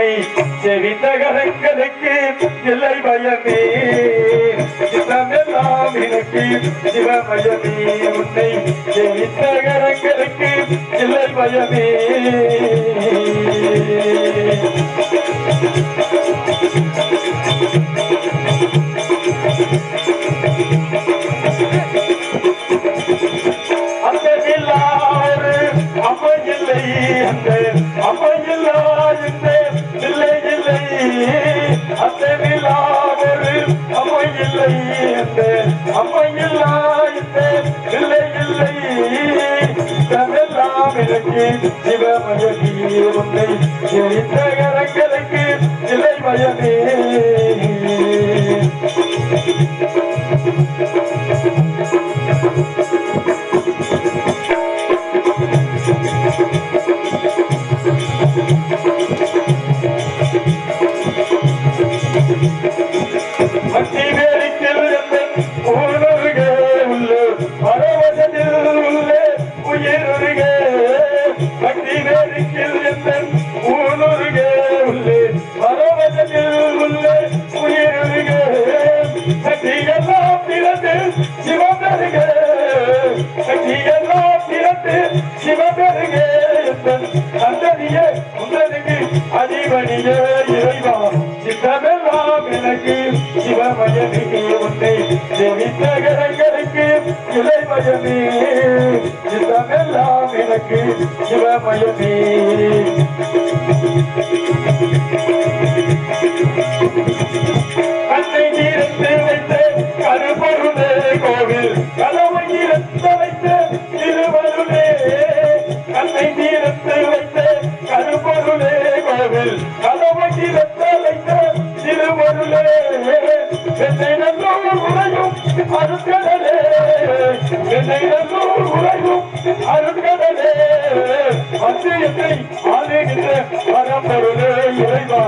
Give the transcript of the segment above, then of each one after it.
உன்னை செவித்த கரங்களுக்கு இல்லை பயமே சித்தமெல்லாம் எனக்கு சிவமயமே உன்னை செவித்த கரங்களுக்கு இல்லை பயமே சிவமயமே உன்னை எரித்த கரங்களுக்கு இலை பயமே அதிபதியே இறைவா சித்தமெல்லாம் எனக்கு சிவமயமே உன்னை செவித்த கரங்களுக்கு இளைமயமே சித்தமெல்லாம் எனக்கு சிவமயமே கண்ணை தீரத்து வைத்த கருப்பொருளே கோவில் கலவை இறந்து வைத்த திருவருளே கண்ணை தீரத்து வைத்த கருப்பொருளே கோவில் கலவை இறந்து வைத்த திருவருளே என்னை நல்லூர் உரையும் அருட்கடலே என்னை நல்லூர் உரையும் அருட்கடலே வந்து என்னை ஆளுகின்ற பரம்பொருளே இறைவா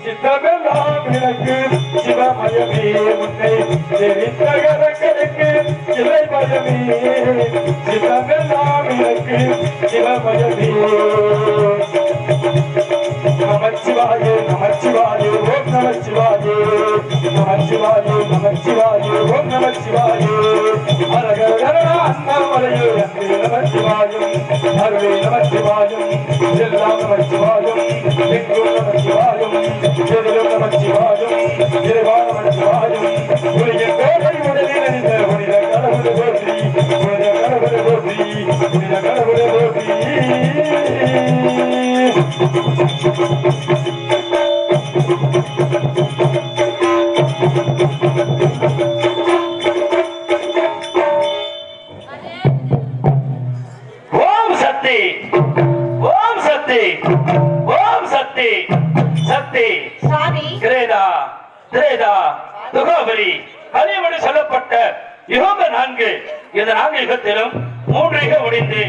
சித்தமெல்லாம் எனக்கு சிவமயமே உன்னை தெரிந்த கரங்களுக்கு இறைமயமே சித்தமெல்லாம் எனக்கு சிவமயமே நமச்சிவாய நமச்சிவாய ஓம் நமச்சிவாய நமச்சிவாய நமச்சிவாய ஓம் நமச்சிவாய அரகர அண்ணாமலையே அன்பே நமச்சிவாயம் அருளே நமச்சிவாயம் எல்லாம் நமச்சிவாயம் எங்கும் நமச்சிவாயம் எதிலும் நமச்சிவாயம் இறைவா நமச்சிவாயம் உலகின் கோடை உடலில் அணிந்த புனித கடவுளை போற்றி புனித கடவுளை போற்றி புனித கடவுளை போற்றி ஓம் சக்தி ஓம் சக்தி ஓம் சக்தி சக்தி சாமி கிரேதா திரேதா துகாபரி கலியுகத்தில் சொல்லப்பட்ட யுகங்கள் 4 இந்த 4 யுகத்திலும் 3 யுகம் முடிந்து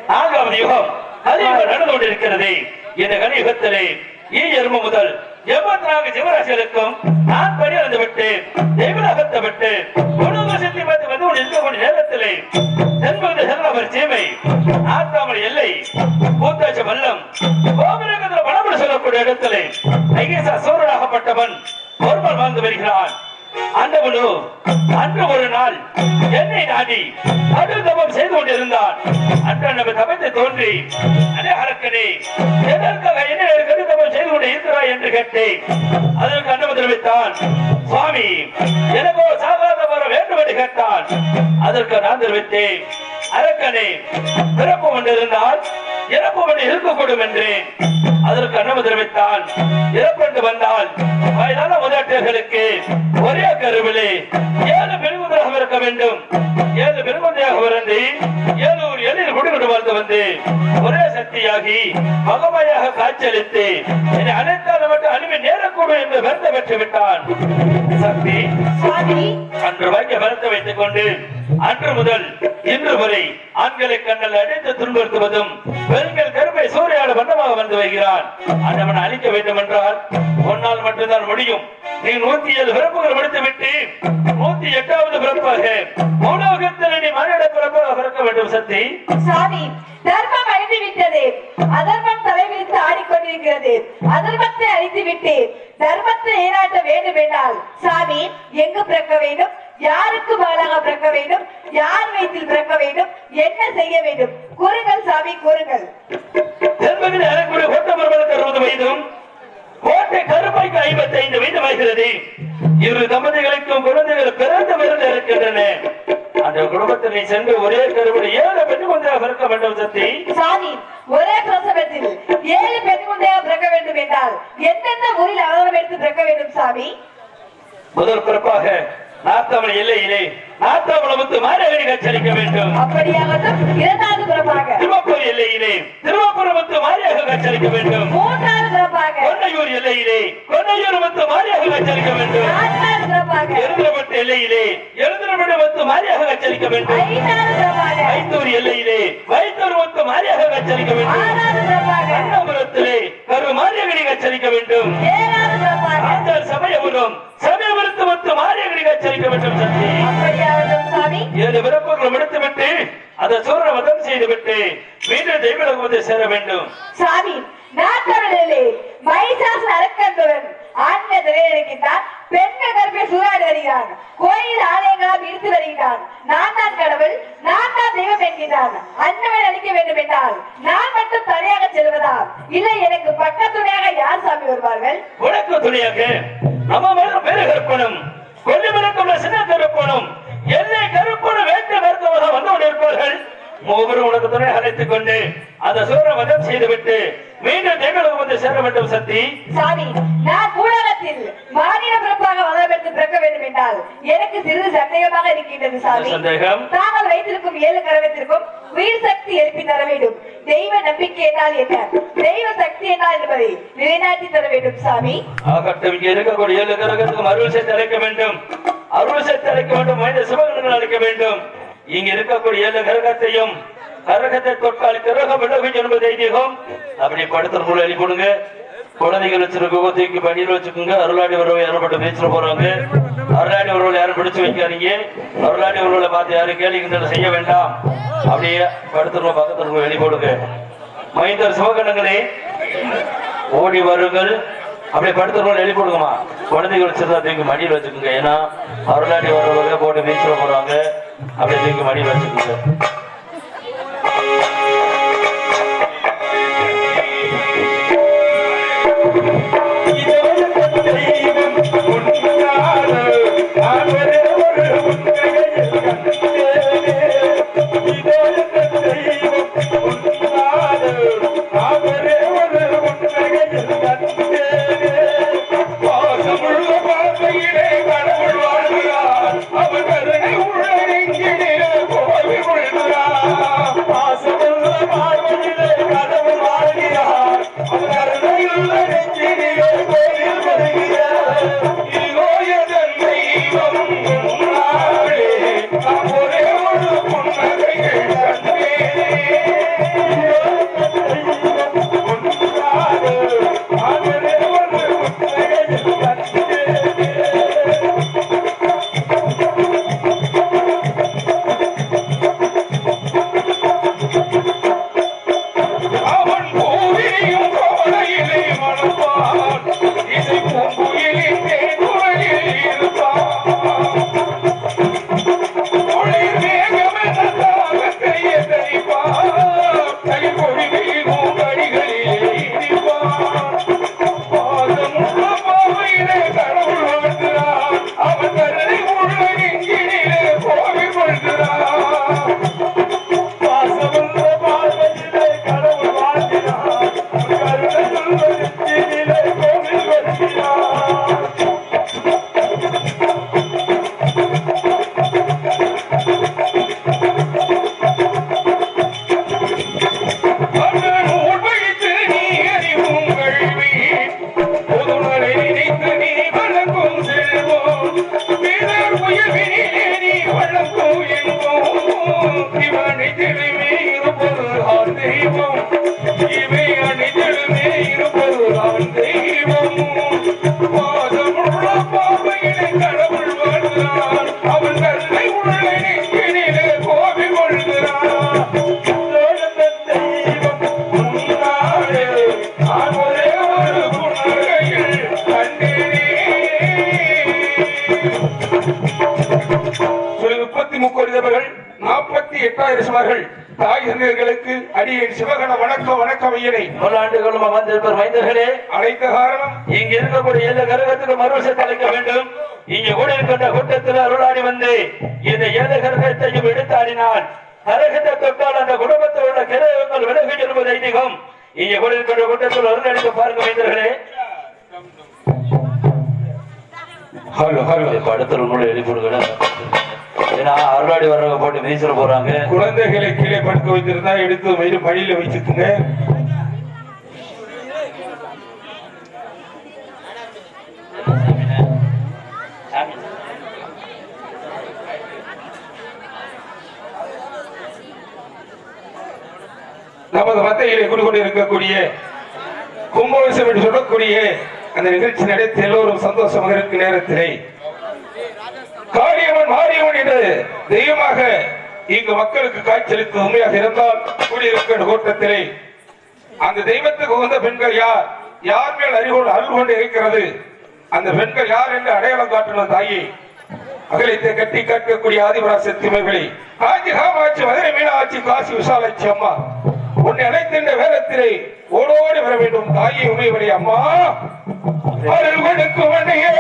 4வது யுகம் கலியுகம் நடந்து கொண்டிருக்கிறது. இந்த கலியுகத்திலே ஈயர்ம முதல் 84 ஜீவராசிகளுக்கும் நான் பணியறிந்து விட்டு தெய்வலகத்தை விட்டு குடும்ப சித்தி பார்த்து வந்து இருக்கக்கூடிய நேரத்திலே தென்பகுதி செல்வவர் சீமை ஆத்தாமல் எல்லை பூத்தாச்ச மல்லம் கோபுரகத்தில் வடபடி சொல்லக்கூடிய இடத்திலே ஐகேசா சூரனாகப்பட்டவன் ஒருவர் வாழ்ந்து வருகிறான். அண்டவனு அன்று ஒரு நாள் என்னை நாடி கடுதபம் செய்து கொண்டிருந்தான். அன்று நம்ம தபத்தை தோன்றி அடே அரக்கனே எதற்காக என்ன கடுதபம் செய்து கொண்டு இருக்கிறாய் என்று கேட்டேன். அதற்கு அண்டவன் தெரிவித்தான், சுவாமி எனக்கோ சாகாத வர வேண்டும் என்று கேட்டான். அதற்கு நான் தெரிவித்தேன், அரக்கனே பிறப்பு கொண்டிருந்தால் இறப்பு கொண்டு இருக்கக்கூடும் என்றேன். அதற்கு அண்ணன் தெரிவித்தான், இறப்பென்று வந்தால் வயதான முதலாளிகளுக்கு ஒரே கருவிலே 7 பெருங்குதிராக இருக்க வேண்டும். 7 பெருங்குதிரையாக பிறந்து 7 எளில் குடிகொண்டு வாழ்ந்து வந்து ஒரே சக்தியாகி மகமையாக காட்சியளித்து என்னை அனைத்தால் மட்டும் அனுமதி நேரக்கூடும் என்று வருத்த பெற்று விட்டான். சக்தி அன்று வாக்கிய வருத்த வைத்துக் கொண்டு அன்று முதல் இன்று வரை ஆண்களை கண்ணல் அடித்து துன்புறுத்துவதும் பெண்கள் கருப்பை சூறையாட வண்ணமாக வந்து வருகிறான். அந்தவன் அழிக்க வேண்டும் என்றால் ஒன்னால் மட்டும்தான் முடியும். நீ 107 பிறப்புகள் முடித்துவிட்டு 108வது பிறப்பாக மௌனோகத்தில் நீ மனித பிறப்பாக பிறக்க வேண்டும். சக்தி சாமி, தர்மம் அழிந்து விட்டது, அதர்மம் தலைவிரித்து ஆடிக்கொண்டிருக்கிறது. அதர்மத்தை அழித்து விட்டு தர்மத்தை ஏனாட்ட வேண்டும் என்றால் சாமி எங்கு பிறக்க வேண்டும், யாருக்கு மகளாக பிறக்க வேண்டும், யார் வயிற்றில் பிறக்க வேண்டும், என்ன செய்ய வேண்டும்? கூறுங்கள் சாமி, கூறுங்கள். தென்மகிழ் அரைக்குடி ஓட்டமர்களுக்கு 60 வயதும் கோட்டை கருப்பைக்கு 55 வயது ஆகிறது. இரு தம்பதிகளுக்கும் குழந்தைகள் பிறந்து விருந்து இருக்கின்றன. அந்த குடும்பத்தினை சென்று ஒரே கருவுடைய 7 பெண் குழந்தையாக பிறக்க வேண்டும். சக்தி சாமி, ஒரே பிரசவத்தில் 7 பெண் குழந்தையாக பிறக்க வேண்டும் என்றால் எந்தெந்த ஊரில் அவதாரம் எடுத்து பிறக்க வேண்டும் சாமி? முதல் பிறப்பாக நாத்தாமலை எல்லையிலே நாத்தாமலமுத்து மாரியகனை கச்சரிக்க வேண்டும். அப்படியாகட்டும். 2வது பிறப்பாக திருவப்பூர் எல்லையிலே திருவப்பூரமுத்து மாரியாக கச்சரிக்க வேண்டும். 3வது பிறப்பாக கொன்னையூர் எல்லையிலே கொன்னையூர் முத்து மாரியாக கச்சரிக்க வேண்டும். 4வது பிறப்பாக எழுந்திரப்பட்டு எல்லையிலே எழுந்திரப்பட்டு முத்து மாரியாக கச்சரிக்க வேண்டும். 5வது பிறப்பாக வைத்தூர் எல்லையிலே வைத்தூர் முத்து மாரியாக கச்சரிக்க வேண்டும். 6வது பிறப்பாக அண்ணாபுரத்திலே கரு மாரியகனை கச்சரிக்க வேண்டும். 7வது பிறப்பாக ஆண்டாள் சமயபுரம் சமயபுரத்து முத்து மாரியகனை கச்சரிக்க வேண்டும். சக்தி அப்படியாகட்டும் சாமி. 7 பிறப்புகள் முடித்துவிட்டு அதை சூர வதம் செய்துவிட்டு மீண்டும் தெய்வலோகத்தை சேர வேண்டும். சாமி, நாட்டவர்களிலே மைசாசு அரக்கன்பவன் ஆன்மீகத்திலே இருக்கின்றான். பெண்கள் கருப்பை சூறாடி வருகிறான். கோயில் ஆலயங்களாம் இழுத்து வருகிறான். நான் தான் கடவுள், நான் தான் தெய்வம் என்கிறான். அன்னவன் அளிக்க வேண்டும் என்றால் நான் மட்டும் தனியாக செல்வதா, இல்லை எனக்கு பக்கத்துணையாக யார் சாமி வருவார்கள்? உனக்கு துணையாக நம்ம பேரு கருப்பனும் கொல்லிமரக்குள்ள சின்ன கருப்பனும் எல்லை கருப்பனும் வேற்று மருத்துவமாக வந்து கொண்டிருப்பார்கள். மூவரும் உனக்கு துணை அழைத்துக் கொண்டு அதை சூர வதம் செய்துவிட்டு மீண்டும் தெய்வலோகத்தை சேர வேண்டும். சக்தி சாமி, நான் பூலகத்தில் மாநில பிறப்பாக வளர்ந்து பிறக்க வேண்டும் என்றால் எனக்கு சிறிது சந்தேகமாக இருக்கின்றது சாமி. சந்தேகம்? தாங்கள் வைத்திருக்கும் 7 கரகத்திற்கும் உயிர் சக்தி எழுப்பி தர வேண்டும். தெய்வ நம்பிக்கை என்றால் என்ன, தெய்வ சக்தி என்றால் என்பதை நிலைநாட்டி தர வேண்டும் சாமி. ஆகட்டும். இங்கே இருக்கக்கூடிய 7 கரகத்துக்கும் அருள் சேர்த்து அழைக்க வேண்டும். அருள் சேர்த்து அழைக்க வேண்டும். மனித சிவகணங்கள் அழைக்க வேண்டும். இங்க இருக்கக்கூடிய 7 கரகத்தையும் கரகத்தை தொட்டால் கிரகம் விலகும் என்பது ஐதீகம். அப்படி படுத்துற எழுதி கொடுங்க. குழந்தைகள் வச்சிருக்கோங்க, தூக்கி பணியில் வச்சுக்கோங்க. அருளாடி உறவை யாரும் பேசிட்டு போறாங்க. அருளாடி உறவுல யாரும் பிடிச்சு வைக்காதீங்க. அருளாடி உறவுல பார்த்து யாரும் கேள்வி செய்ய வேண்டாம். அப்படியே படுத்துருவோம், பக்கத்துல வெளி போடுங்க. மைந்தர் சிவகணங்களே ஓடி வருங்கள். அப்படியே படுத்துருவோம், எழுதி போடுங்கம்மா. குழந்தைகள் வச்சிருந்தா தூக்கி மடியில் வச்சுக்கோங்க. ஏன்னா அருளாடி உறவுல போட்டு பேசிட்டு போறாங்க. அப்படியே தூக்கி மடியில் வச்சுக்கோங்க. அவர் கருணை உள்ள நெஞ்சிலே கோவில் எட்டாயிரம் தாய் தந்தையர்களுக்கு அடியேன் சிவகண வணக்கம் வணக்கம் ஐயனை. பல ஆண்டுகளும் வந்திருப்பர் மைந்தர்களே, அழைத்த காரணம் இங்க இருக்கக்கூடிய எல்லா கரகத்துக்கு மறுவசத்தை அளிக்க வேண்டும். இங்க கூட இருக்கின்ற கூட்டத்தில் அருளாடி வந்து இந்த ஏழு கரகத்தையும் எடுத்தாடினால் கரகத்தை தொட்டால் அந்த குடும்பத்தில் உள்ள கிரகங்கள் விலகி என்பது ஐதீகம். இங்க கூட இருக்கின்ற கூட்டத்தில் அருளடிக்க பாருங்க மைந்தர்களே. அடுத்தவங்களும் எழுதி கொடுக்கல, ஏன்னா அருளாடி வர்றவங்க போட்டு மிதிச்சிட போறாங்க. குழந்தைகளை கீழே படுக்க வைத்திருந்தா எடுத்து வயிறு பழியில வச்சுக்குங்க. நமது மத்தையிலே குடிக்கொண்டு இருக்கக்கூடிய கும்பாபிஷேகம் என்று சொல்லக்கூடிய அந்த நிகழ்ச்சி நடத்தி எல்லோரும் சந்தோஷமாக இருக்கும் நேரத்திலே காளியம்மன் மாரியம்மன் என்று தெய்வமாக இங்கு மக்களுக்கு காட்சியளித்து உண்மையாக இருந்தால் கூடியிருக்கின்ற கூட்டத்திலே அந்த தெய்வத்துக்கு உகந்த பெண்கள் யார், யார் மேல் அருள் கொண்டு இருக்கிறது, அந்த பெண்கள் யார் என்று அடையாளம் காட்டணும். தாயை அகலத்தை கட்டி காக்கக்கூடிய ஆதிபராசக்தி மகளே, காஞ்சி காமாட்சி, மதுரை மீனாட்சி, காசி விசாலாட்சி அம்மா, உன்னை அழைத்தின்ற வேதத்திலே ஓடோடி வர வேண்டும். தாயை உமையவரே அம்மா, அருள் கொடுக்கும் வண்டையே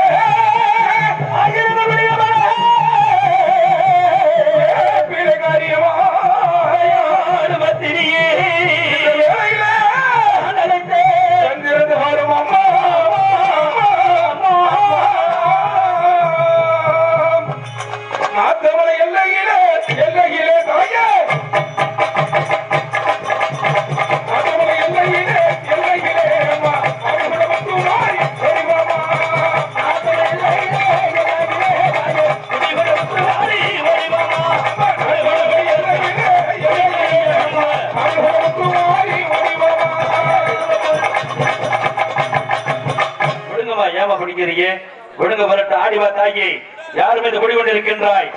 ஒழுங்கு வரட்டு ஆடிவா தாயே, யார் மீது குடிகொண்டிருக்கின்றாய்?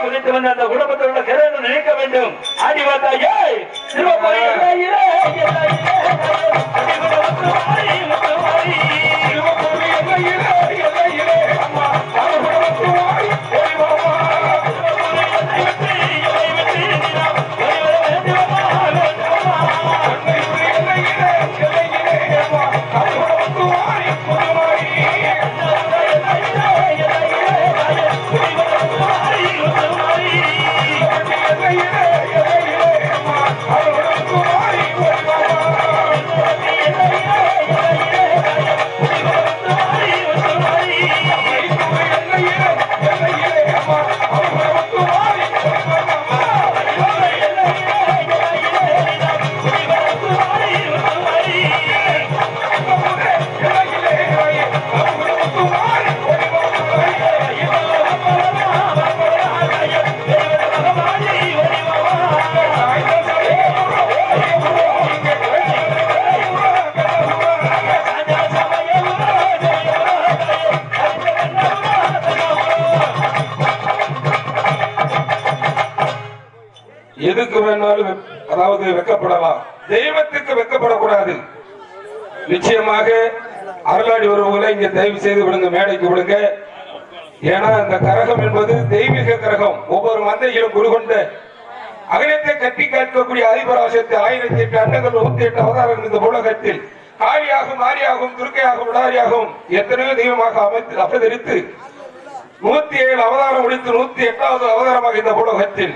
குதித்து வந்து அந்த குடும்பத்தில் உள்ள கிரகத்தை நினைக்க வேண்டும். ஆடிவா தாயே, எதுக்கு வேணாலும் அதாவது வெக்கப்படலாம், தெய்வத்துக்கு வெக்கப்படக்கூடாது. நிச்சயமாக அருளாடி வருவங்களை இங்க தயவு செய்து விடுங்க, மேடைக்கு விடுங்க. ஏன்னா இந்த கரகம் என்பது தெய்வீக கரகம். ஒவ்வொரு மந்தையிலும் குருகொண்ட அகிலத்தை கட்டி காக்கக்கூடிய அதிபராசத்தை 1008 அண்டங்கள் 108 அவதாரங்கள் இந்த உலகத்தில் காளியாகும், மாரியாகும், துர்க்கையாகும், விடாரியாகும் எத்தனையோ தெய்வமாக அமைத்து அவதரித்து 107 அவதாரம் முடித்து 108வது அவதாரமாக இந்த உலகத்தில்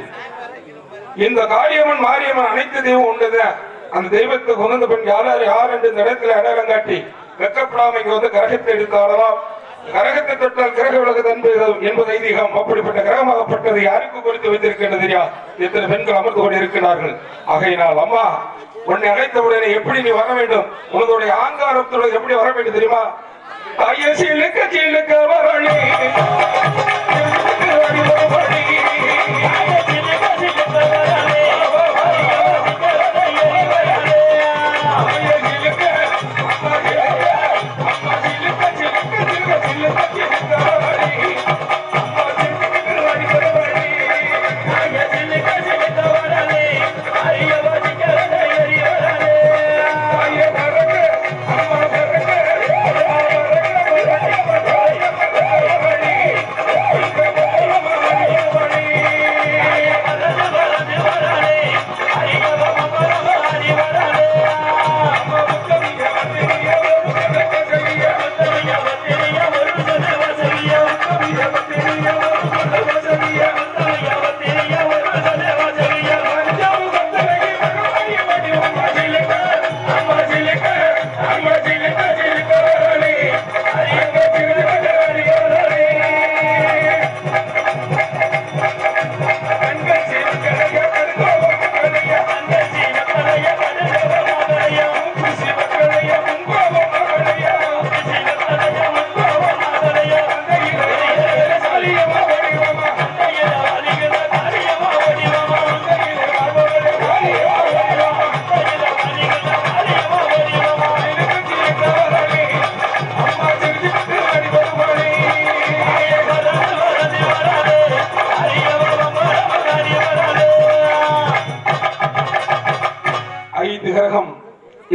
இந்த காளியம்மன் மாரியம்மன் அனைத்து தெய்வம் உண்டுதான். அந்த தெய்வத்துக்கு உகந்த பெண் யார் என்று இந்த இடத்துல அடையாளம் காட்டி வெக்கப்படாம இங்க வந்து கரகத்தை எடுத்து ஆடலாம். கரகத்தை தொட்டால் கிரக விலகுது என்பது ஐதீகம். அப்படிப்பட்ட கிரகமாகப்பட்டது யாருக்கு குறித்து வைத்திருக்கின்றது தெரியா? எத்தனை பெண்கள் அமர்ந்து கொண்டு இருக்கிறார்கள். ஆகையினால் அம்மா, உன்னை அழைத்தவுடனே எப்படி நீ வர வேண்டும், உனதுடைய ஆங்காரத்துடன் எப்படி வர வேண்டும் தெரியுமா? வரலே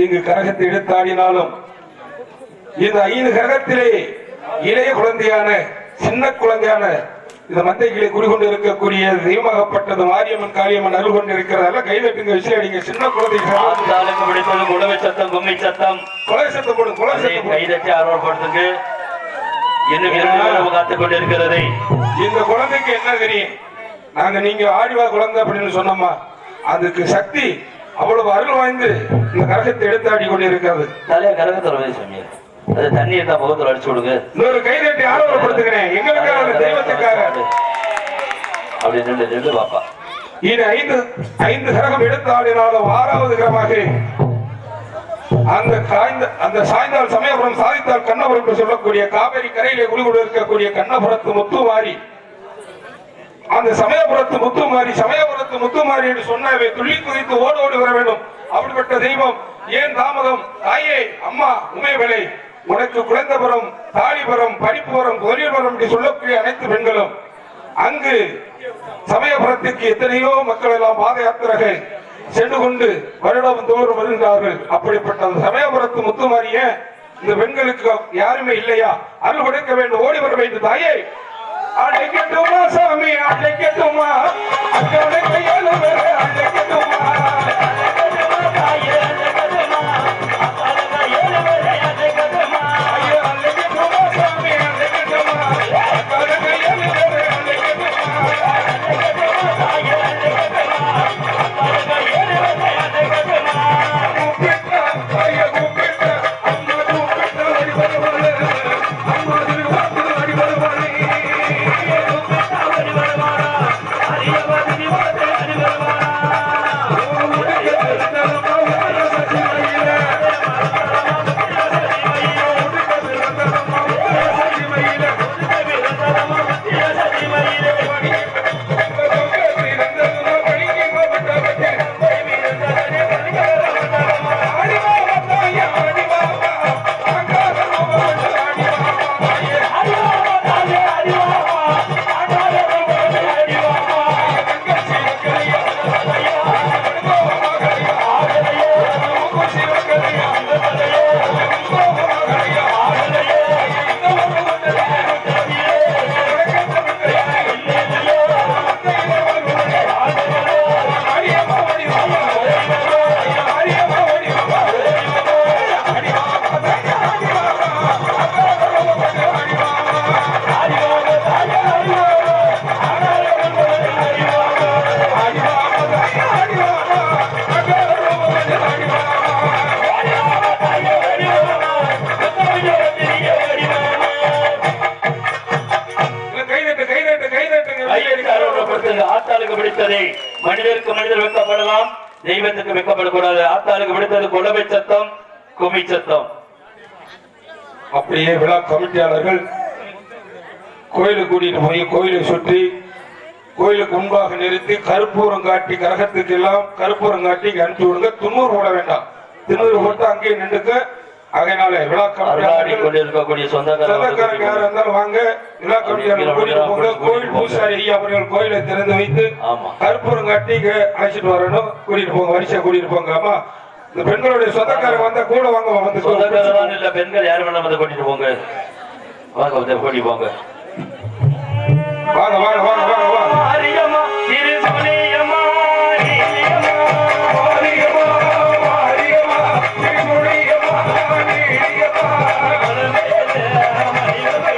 இங்கு கரகத்தை எடுத்தாடினாலும் இந்த 5 கரகத்திலே இளைய குழந்தையான சின்ன குழந்தையான இந்த மந்தைகளை குடிகொண்டு இருக்கக்கூடிய தெய்வமாகப்பட்டது மாரியம்மன் காளியம்மன் அருள் கொண்டு இருக்கிறதால கைதட்டுங்க விசிலடிங்க சின்ன குழந்தைகள் ஆத்தாளுக்கு பிடித்தது குலவை சத்தம் கும்மி சத்தம் கொலை சத்தம் போடும் கொலை சத்தம் போடும். கைதட்டி ஆர்வப்படுத்துங்க. இன்னும் 2 நேரம் காத்துக் கொண்டிருக்கிறது. இந்த குழந்தைக்கு என்ன தெரியும்? நாங்க நீங்க ஆடிவா குழந்தை அப்படின்னு சொன்னோமா, அதுக்கு சக்தி அவ்வளவு அருள் வாய்ந்து இந்த கரகத்தை எடுத்து ஆடி கொண்டு இருக்கிறது. தலைய கரகத்துல வை சாமி. அது தண்ணி இருந்தா முகத்துல அடிச்சு விடுங்க. இன்னொரு கைதட்டி ஆர்வப்படுத்துகிறேன் எங்களுக்காக தெய்வத்துக்காக. அப்படி நின்று பாப்பா. இது 5 கரகம் எடுத்து ஆடினாலும் 6வது கிரமாக அந்த சாய்ந்தால் சமயபுரம் சாதித்தால் கண்ணபுரம் என்று சொல்லக்கூடிய காவேரி கரையிலே குடிகொண்டு இருக்கக்கூடிய கண்ணபுரத்து முத்துமாரி, அந்த சமயபுரத்து முத்துமாரி என்று சொன்னவை துள்ளி குதித்து ஓடி வர வேண்டும். அப்படிப்பட்ட தெய்வம் ஏன் தாமதம்? தாயே அம்மா உமைவேளை உனக்கு குழந்தைபுரம், தாலிபுரம், படிப்புபுரம், தொழில்புரம் என்று சொல்லக்கூடிய அனைத்து பெண்களும் அங்கு சமயபுரத்திற்கு எத்தனையோ மக்கள் எல்லாம் பாத யாத்திரைகள் சென்று கொண்டு வருடம் தோறும் வருகிறார்கள். அப்படிப்பட்ட அந்த சமயபுரத்து முத்துமாரிய இந்த பெண்களுக்கு யாருமே இல்லையா? அருள் கொடுக்க வேண்டும், ஓடி வர வேண்டும். தாயே அழைக்கட்டுமா சாமி, அழைக்கட்டுமா அக்காலை கையால் அழைக்கட்டுமா, ஆத்தாளுக்கு பிடித்ததை மனிதருக்கு மனிதர் வைக்கப்படலாம், தெய்வத்துக்கு வைக்கப்படக்கூடாது. ஆத்தாளுக்கு பிடித்தது குலவை சத்தம் கும்மி சத்தம். அப்படியே விழா கமிட்டியாளர்கள் கோயிலுக்கு கூட்டிட்டு போய் கோயிலை சுற்றி கோயிலுக்கு முன்பாக நிறுத்தி கற்பூரம் காட்டி கரகத்துக்கு எல்லாம் கற்பூரம் காட்டி அனுப்பி விடுங்க. துண்ணூறு போட வேண்டாம், துண்ணூறு போட்டு அங்கேயே நின்றுக்க. அதனால விழா கொண்டிருக்கக்கூடிய சொந்தக்காரங்க யாரா இருந்தாலும் வாங்க, விழா கமிட்டியாளர்கள் கூட்டிட்டு போங்க. கோயில் பூசாரி ஐயா அவர்கள் கோயிலை திறந்து வைத்து கற்பூரம் காட்டி அழைச்சிட்டு வரணும். கூட்டிட்டு போங்க, வரிசையா கூட்டிட்டு போங்க. ஆமா, இந்த பெண்களுடைய சொந்தக்காரங்க வந்தா கூட வாங்க, வந்து சொந்தக்காரங்க இல்ல பெண்கள் யாரும் வேணாம் வந்து கூட்டிட்டு போங்க, வாங்க வந்து கூட்டிட்டு போங்க. வாங்க வாங்க வாங்க வாங்க வாங்க. ஆரியம்மா திரு சுனியம்மா நீலியம்மா ஆரியம்மா ஆரியம்மா திரு சுனியம்மா நீலியம்மா மலமேல மணிவரையோ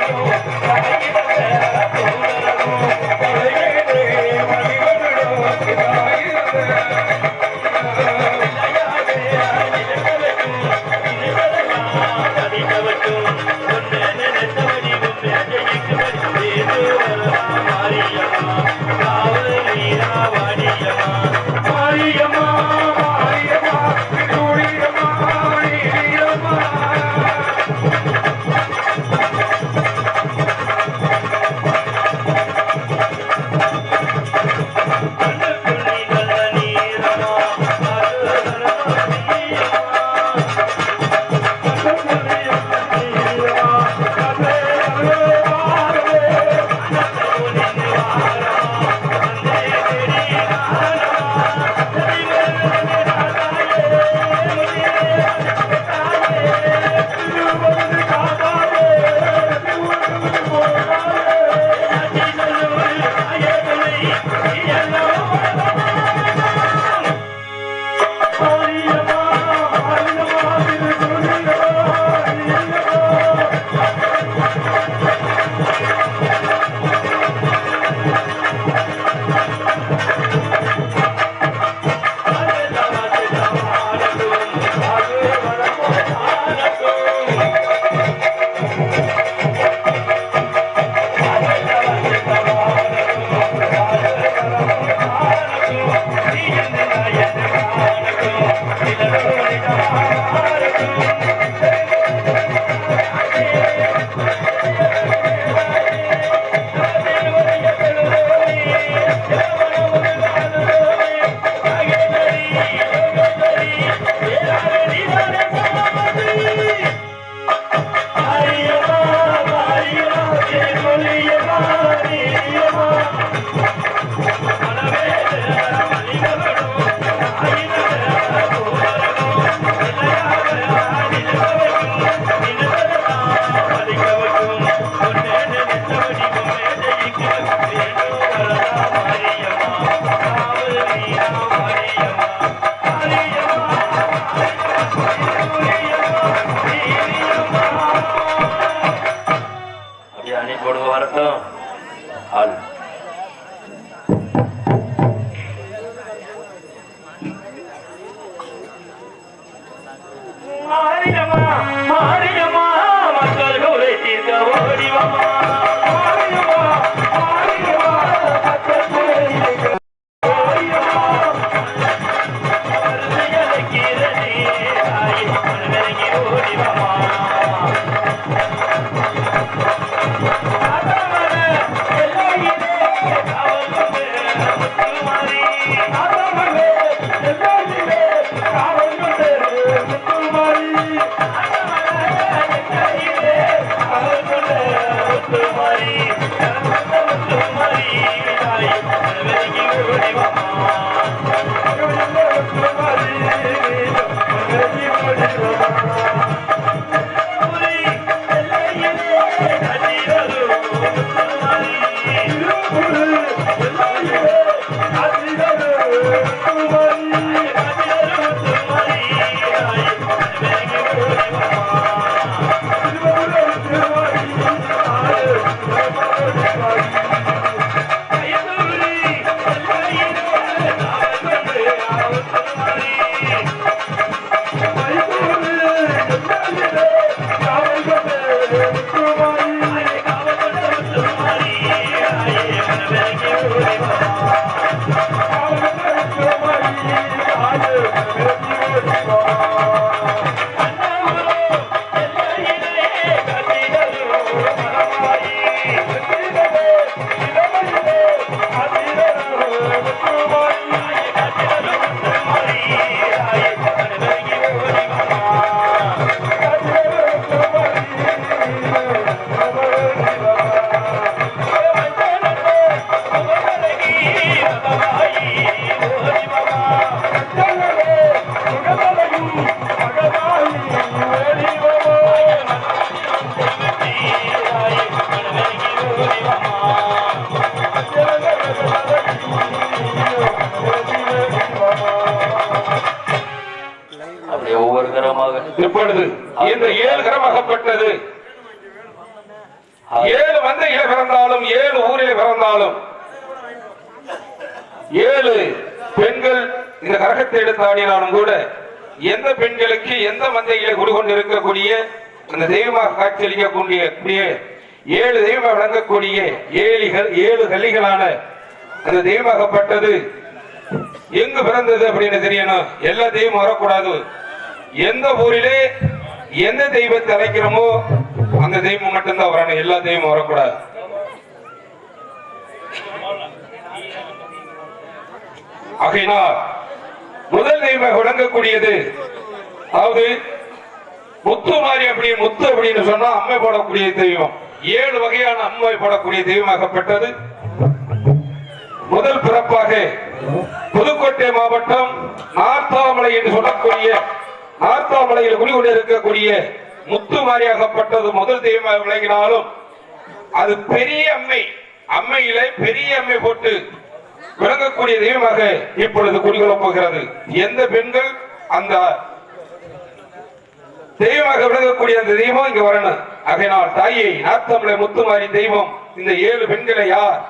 கடையில தூரரோ கடையிலே மணிவரையோ இதாயிரதே மாரியம்மா இப்பொழுது இந்த 7 கிரமமாகப்பட்டது 7 மந்தையில பிறந்தாலும் 7 ஊரில் பிறந்தாலும் 7 பெண்கள் இந்த கரகத்தை எடுத்து ஆடினாலும் கூட எந்த பெண்களுக்கு எந்த மந்தையில குடிகொண்டு இருக்கக்கூடிய அந்த தெய்வமாக காட்சியளிக்கக்கூடிய 7 தெய்வமாக விளங்கக்கூடிய 7 கல்லிகளான அந்த தெய்வமாகப்பட்டது எங்கு பிறந்தது அப்படின்னு தெரியணும். எல்லா தெய்வம் வரக்கூடாது. எந்த ஊரிலே எந்த தெய்வத்தை அழைக்கிறோமோ அந்த தெய்வம் மட்டும்தான் வரணும். எல்லா தெய்வம் வரக்கூடாது. ஆகையினால் முதல் தெய்வம் விளங்கக்கூடியது அதாவது முத்துமாரி முத்து அப்படின்னு சொன்னா அம்மை போடக்கூடிய தெய்வம். 7 வகையான அம்மை போடக்கூடிய தெய்வமாகப்பட்டது. முதல் பிறப்பாக புதுக்கோட்டை மாவட்டம் நார்த்தாமலை என்று சொல்லக்கூடிய நார்த்தாமலையில் குடிகொண்டு இருக்கக்கூடிய முத்துமாரியாகப்பட்டது முதல் தெய்வமாக விளங்கினாலும் அது பெரிய அம்மையிலே பெரிய அம்மை போட்டு விளங்கக்கூடிய தெய்வமாக இப்பொழுது குடிகொள்ளப் போகிறது. எந்த பெண்கள் அந்த தெய்வமாக விளங்கக்கூடிய அந்த தெய்வம் இங்க வரணும். ஆகையினால் தாயை நார்த்தாமலை முத்துமாரி தெய்வம் இந்த 7 பெண்களை யார்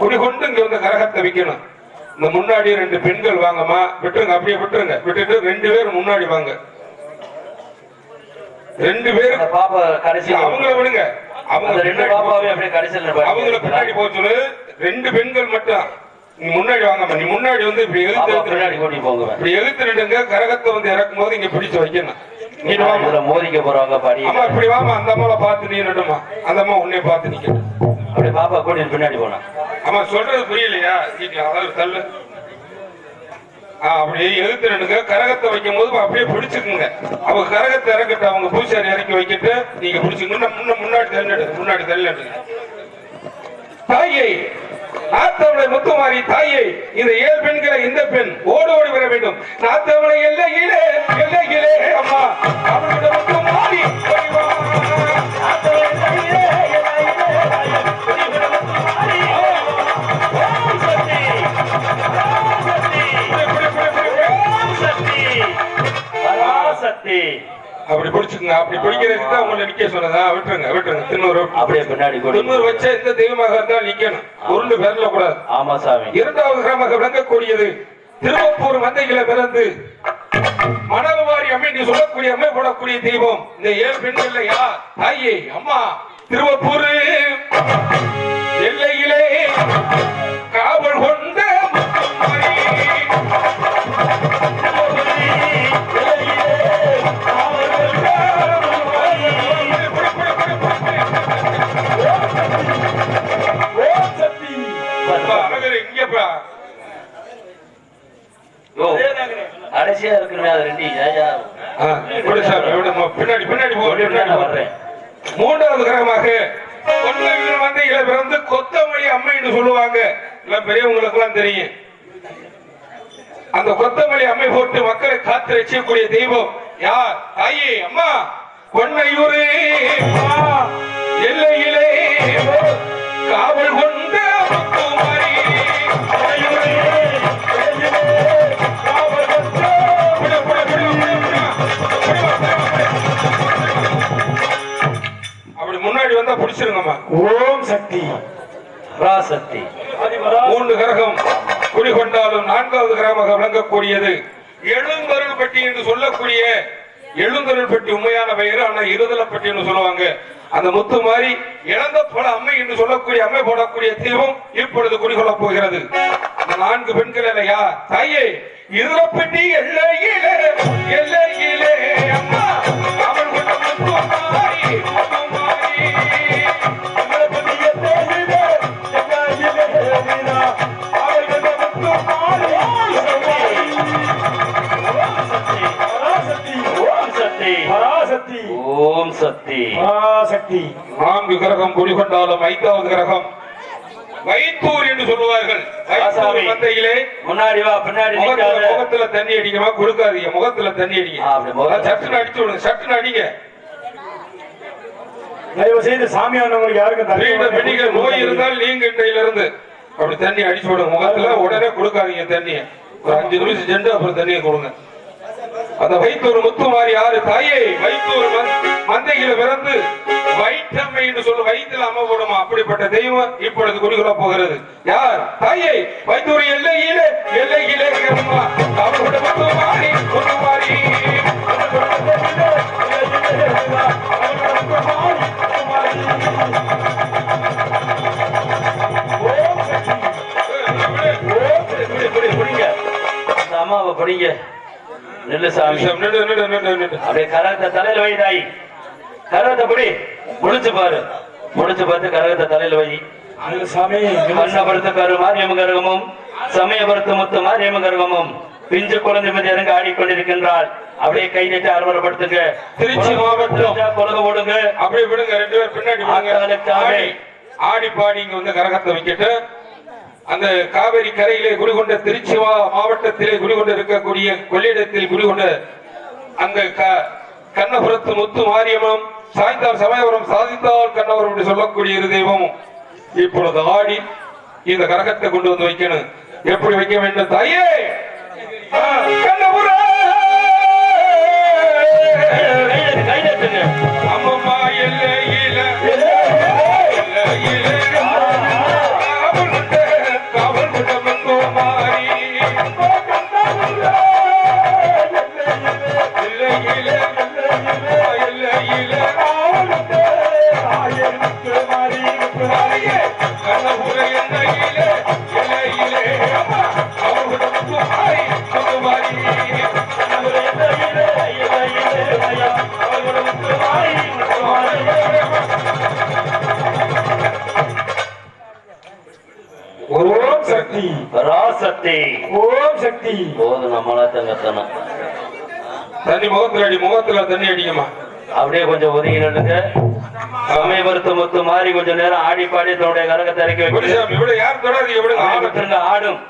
குடிகொண்டு இங்க வந்து கரகத்தை வைக்கணும். இந்த முன்னாடி 2 பெண்கள் வாங்கம்மா, விட்டுருங்க, அப்படியே விட்டுருங்க, விட்டுட்டு 2 பேர் முன்னாடி வாங்க. 2 பேர் பாப்பா கடைசி அவங்கள விடுங்க. அவங்க 2 பாப்பாவே அப்படியே கடைசில அவங்கள பின்னாடி போக சொல்லு. 2 பெண்கள் மட்டும் நீ முன்னாடி வாங்கம்மா. நீ முன்னாடி வந்து இப்படி பின்னாடி கூட்டி போங்க. இப்படி எழுத்து நின்றுங்க. கரகத்தை வந்து இறக்கும் போது இங்க பிடிச்சு வைக்கணும். நீ மோதிக்க போறவங்க பாடி அம்மா இப்படி வாமா. அந்த அம்மாவை பார்த்து நீ நடுமா. அந்த அம்மா உன்னை பார்த்து நிக்கணும். அப்படி பாப்பா கூட்டிட்டு பின்னாடி போனா. ஆமா சொல்றது புரியலையா? அதாவது தள்ளு. அப்படியே எழுத்து நின்றுங்க. கரகத்தை வைக்கும் போது அப்படியே பிடிச்சுக்குங்க. அவங்க கரகத்தை இறக்கிட்டு அவங்க பூசாரி இறக்கி வைக்கிட்டு நீங்க பிடிச்சுங்க. முன்னாடி தள்ளிடு, முன்னாடி தள்ளிடுங்க. தாயை நார்த்தாமலை முத்துமாரி தாயை இந்த 7 பெண்களை இந்த பெண் ஓடி வர வேண்டும். நார்த்தாமலை எல்லையிலே எல்லையிலே அம்மா அவளோட முத்துமாரி அப்படி பிடிச்சுங்க. அப்படி பிடிக்கிறதுக்கு தான் உங்களை நிக்க சொன்னதா? விட்டுருங்க, விட்டுருங்க. திண்ணூறு அப்படியே பின்னாடி திண்ணூறு வச்ச இந்த தெய்வமாக இருந்தால் நிக்கணும். உருண்டு பெறல கூடாது. ஆமா சாமி. 2வது கிரமமாக விளங்கக்கூடியது திருவப்பூர் மந்தையில பிறந்து மணல்வாரி அம்மை என்று சொல்லக்கூடிய அம்மை போடக்கூடிய தெய்வம் இந்த 7 பெண்கள் யார்? தாயே அம்மா திருவப்பூர் எல்லையிலே காவல் கொண்ட கடைசியா இருக்கிற பின்னாடி பின்னாடி வர்றேன். 3வது கிரகமாக மந்தையில பிறந்து கொத்தமல்லி அம்மை என்று சொல்லுவாங்க. எல்லாம் பெரியவங்களுக்கு எல்லாம் தெரியும். அந்த கொத்தமல்லி அம்மை போட்டு மக்களை காத்து ரசிக்கக்கூடிய தெய்வம் யார்? தாயே அம்மா பொன்னையூரே எல்லையிலே காவல் கொண்ட முத்துமாரி. அப்படி முன்னாடி வந்தா பிடிச்சிருங்கம்மா. ஓம் சக்தி பராசக்தி. 3 கிரகம் குடிகொண்டாலும் 4வது கிரகமாக விளங்கக்கூடியது எழுந்தருள்பட்டி என்று சொல்லக்கூடிய எழுந்தருள்பட்டி உண்மையான பெயர். ஆனா இருதலப்பட்டி என்று சொல்லுவாங்க. அந்த முத்து மாதிரி இழந்த பல அம்மை என்று சொல்லக்கூடிய அம்மை போடக்கூடிய தெய்வம் இப்பொழுது குடிகொள்ள போகிறது. அந்த 4 பெண்கள் இல்லையா? தாயே இருதலப்பட்டி எல்லையிலே எல்லையிலே அம்மா அவள் கொண்ட முத்துமாரி முத்துமாரி. ஓம் சக்தி. 4 கிரகம் குடிகொண்டாலும் 5வது கிரகம் வைத்தூர் என்று சொல்லுவார்கள். வைத்தூர் மந்தையிலே முன்னாடி வா பின்னாடி நிக்காத. முகத்துல தண்ணி அடிக்கமா கொடுக்காதீங்க. முகத்துல தண்ணி அடிங்க. சட்டுன்னு அடிச்சு விடுங்க. சட்டுன்னு அடிங்க. தயவு செய்து சாமியானவங்களுக்கு யாருக்கும் பெண்ணிகள் நோய் இருந்தால் நீங்க இன்றையில இருந்து அப்படி தண்ணி அடிச்சு விடுங்க. முகத்துல உடனே கொடுக்காதீங்க தண்ணிய. ஒரு 5 நிமிஷம் சென்று அப்புறம் தண்ணியை கொடுங்க. அந்த வைத்தூர் முத்துமாரி யாரு? தாயே வைத்தூர் மந்தையில பிறந்து வைட்டம்மை என்று சொல்லு வயிற்றுல அம்மா போடுமா அப்படிப்பட்ட தெய்வம் இப்பொழுது குடிகொள்ள போகிறது. யார்? தாயே வைத்தூர் எல்லையிலே எல்லையிலே அம்மா அவரோட முத்துமாரி முத்துமாரி. அம்மாவை படிங்க. நெல்லு சாமி அப்படியே கரகத்தை தலையில வைதாய். கரகத்தை படி முடிச்சு பாரு. முடிச்சு பார்த்து கரகத்தை தலையில வை. சாமி கண்ணபுரத்து கரு மாரியம்ம கரகமும் சமயபுரத்து முத்து மாரியம்ம கரகமும் பிஞ்சு குழந்தை மதி இறங்க ஆடிக்கொண்டிருக்கின்றாள். அப்படியே கை நீட்டு அறுவடைப்படுத்துங்க. திருச்சி மாவட்டம் கொலக போடுங்க. அப்படியே விடுங்க. 2 பேர் பின்னாடி ஆடி பாடி இங்க வந்து கரகத்தை வைக்கிட்டு அந்த காவிரி கரையிலே குடிகொண்ட திருச்சி மாவட்டத்திலே குடிகொண்டு இருக்கக்கூடிய கொள்ளிடத்தில் குடிகொண்ட அந்த கண்ணபுரத்து முத்து மாரியம்மன் சாய்ந்தால் சமயபுரம் சாதித்தால் கண்ணபுரம் என்று சொல்லக்கூடிய இரு தெய்வமும் இப்பொழுது ஆடி இந்த கரகத்தை கொண்டு வந்து வைக்கணும். எப்படி வைக்க வேண்டும்? தாயே கண்ணபுரம் அம்மம்மா எல்லையில எல்லையில ஓம் சக்தி பராசக்தி. ஓம் சக்தி. போது நம்மளா தங்கத்தனம். தண்ணி முகத்துல அடி. முகத்துல தண்ணி அடிக்குமா. அப்படியே கொஞ்சம் ஒதுங்கி நின்னுங்க. சமயபுரத்து முத்து மாறி கொஞ்ச நேரம் ஆடி பாடி தன்னுடைய கரகத்தை இறக்கி வைக்க. யார் தொடாதீங்க. ஆடும்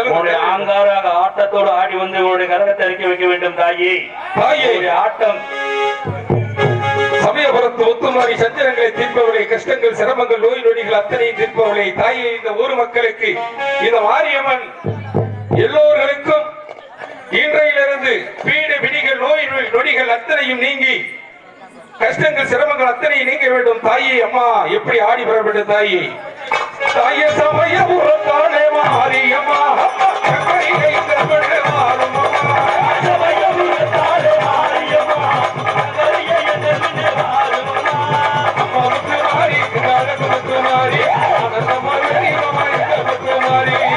உங்களுடைய ஆங்காராக ஆட்டத்தோடு ஆடி வந்து உங்களுடைய கரகத்தை இறக்கி வைக்க வேண்டும். தாயே தாயே ஆட்டம் சமயபுரத்து முத்துமாரி சஞ்சலங்களை தீர்ப்பவளை, கஷ்டங்கள் சிரமங்கள் நோய் நொடிகள் அத்தனையும் தீர்ப்பவளை தாயே இந்த ஊர் மக்களுக்கு இந்த மாரியம்மன் எல்லோர்களுக்கும் இன்றையிலிருந்து பீட பிடிகள் நோய் நொடிகள் அத்தனையும் நீங்கி கஷ்டங்கள் சிரமங்கள் அத்தனையும் நீங்க வேண்டும். தாயே அம்மா எப்படி ஆடி பெற வேண்டும்? தாயே தாயே சமயபுரத்தானே மாரியம்மா Maria,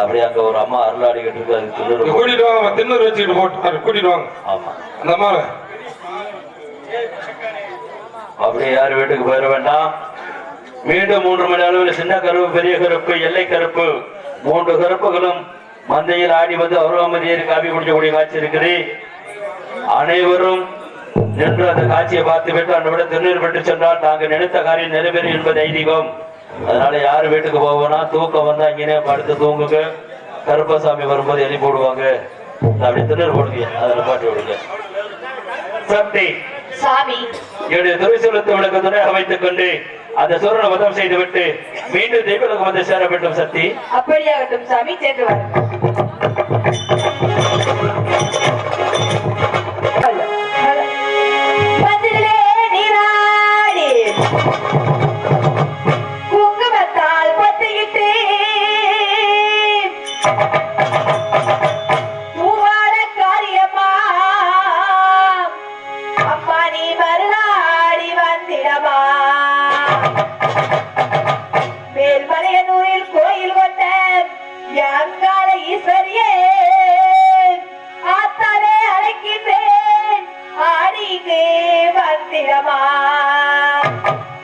அப்படியே அங்க ஒரு அம்மா அருளாடிக்கிட்டு இருக்கு, அதுக்கு திண்ணூறு கூட்டிட்டு வாங்க, திண்ணூறு வச்சுக்கிட்டு போட்டு கூட்டிட்டு வாங்க. ஆமா, அந்த அம்மா அப்படியே யார் வீட்டுக்கு போயிட வேண்டாம். மீண்டும் 3 மணி அளவில் சின்ன கருப்பு, பெரிய கருப்பு, எல்லை கருப்பு 3 கருப்புகளும் மந்தையில் ஆடி வந்து அருகாமதியர் காப்பி குடிக்கக்கூடிய காட்சி இருக்குது. அனைவரும் நின்று அந்த காட்சியை பார்த்து விட்டு அந்த விட திருநீர் பெற்று சென்றால் நாங்கள் நினைத்த காரியம் நிறைவேறும் என்பது ஐதீகம். அதனால யார் வீட்டுக்கு போவோம்னா தூக்கம் வந்தா இங்கே படுத்து தூங்குங்க. கருப்பசாமி வரும்போது எழுதி போடுவாங்க, அப்படி திருநீர் போடுங்க, அதில் பாட்டி விடுங்க. சக்தி சாமி என்னுடைய துறை செலுத்த விளக்கு துணை அமைத்துக் கொண்டு அந்த சூரனை வதம் செய்துவிட்டு மீண்டும் தெய்வலுக்கு வந்து சேர வேண்டும். சக்தி அப்படியாகட்டும் சாமி, சென்று மதிலே நீராடி குங்குமத்தால் பத்திக்கிட்டு பூவாட காரியம்மா அம்மா நீ மருளாடி வந்திடமா. மேல்மலையனூரில் கோயில் கொண்ட அங்காள ஈஸ்வரியே ஆத்தாலே அழைக்கின்றேன், ஆடிக்கு வந்திடமா,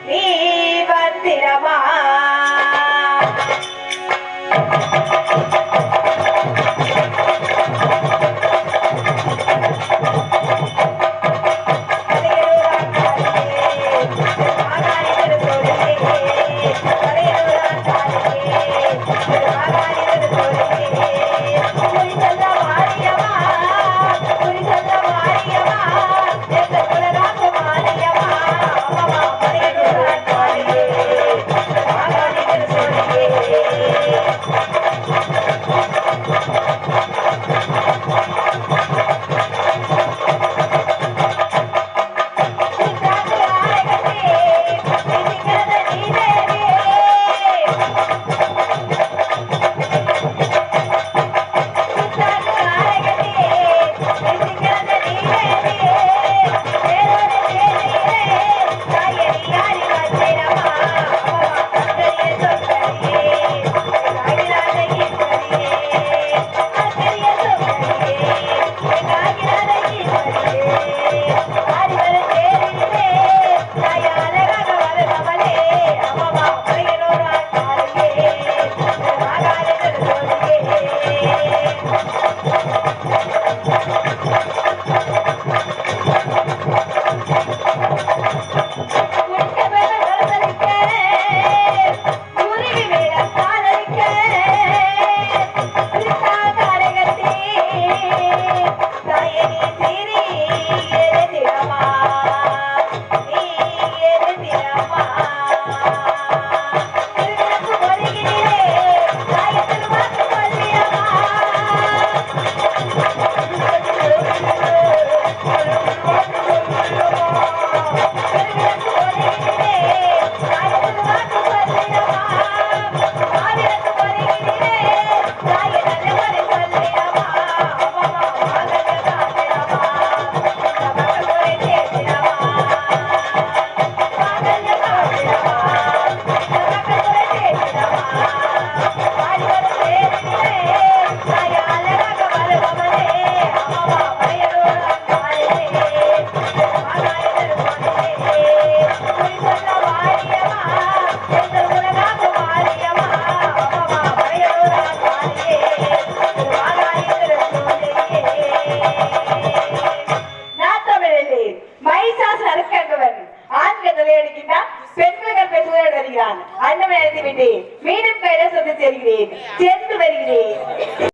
நீ வந்திடமா. மீண்டும் கைலாசத்தில் செல்கிறேன், சென்று வருகிறேன்.